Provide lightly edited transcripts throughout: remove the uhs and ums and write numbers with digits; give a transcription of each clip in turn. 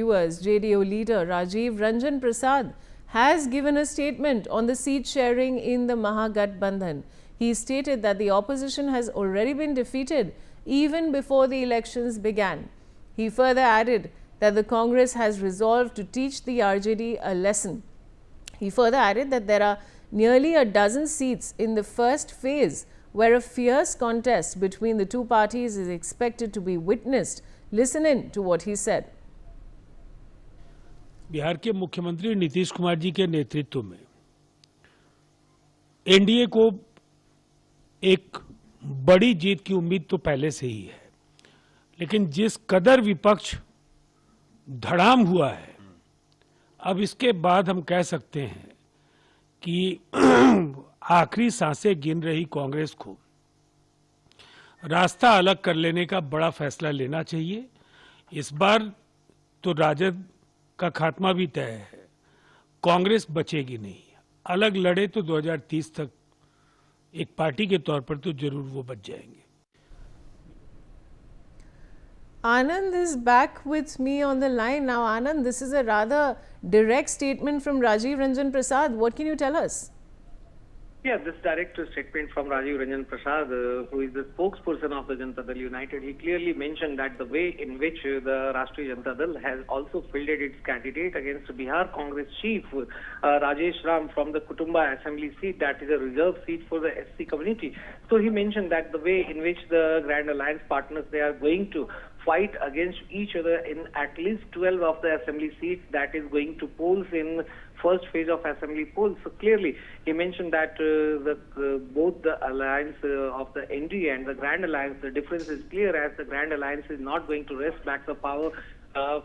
Viewers, JDO leader Rajiv Ranjan Prasad has given a statement on the seat sharing in the Mahagathbandhan. He stated that the opposition has already been defeated even before the elections began. He further added that the Congress has resolved to teach the RJD a lesson. He further added that there are nearly a dozen seats in the first phase where a fierce contest between the two parties is expected to be witnessed. Listen in to what he said. Bihar के मुख्यमंत्री नीतीश कुमार जी के नेतृत्व में NDA को एक बड़ी जीत की उम्मीद तो पहले से ही है, लेकिन जिस कदर विपक्ष धड़ाम हुआ है, अब इसके बाद हम कह सकते हैं कि आखिरी सांसें गिन रही कांग्रेस को रास्ता अलग कर लेने का बड़ा फैसला लेना चाहिए। इस बार तो राजद का खात्मा भी तय है, कांग्रेस बचेगी नहीं। अलग लड़े तो 2030 तक एक पार्टी के तौर पर तो जरूर वो बच जाएंगे। Anand is back with me on the line now. Anand, this is a rather direct statement from Rajiv Ranjan Prasad. What can you tell us? Yeah, this direct statement from Rajiv Ranjan Prasad, who is the spokesperson of the Janata Dal United, he clearly mentioned that the way in which the Rashtriya Janata Dal has also fielded its candidate against Bihar Congress chief Rajesh Ram from the Kutumba Assembly seat, that is a reserve seat for the SC community. So he mentioned that the way in which the Grand Alliance partners, they are going to fight against each other in at least 12 of the assembly seats that is going to polls in first phase of assembly polls. So clearly he mentioned that both the alliance of the NDA and the Grand Alliance, the difference is clear, as the Grand Alliance is not going to wrest back the power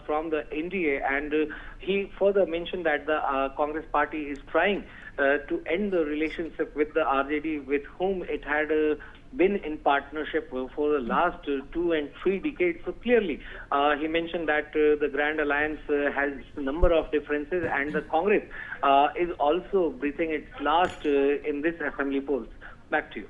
from the NDA, and he further mentioned that the Congress party is trying to end the relationship with the RJD, with whom it had been in partnership for the last 2 and 3 decades. So clearly he mentioned that the Grand Alliance has a number of differences, and the Congress is also breathing its last in this assembly polls. Back to you.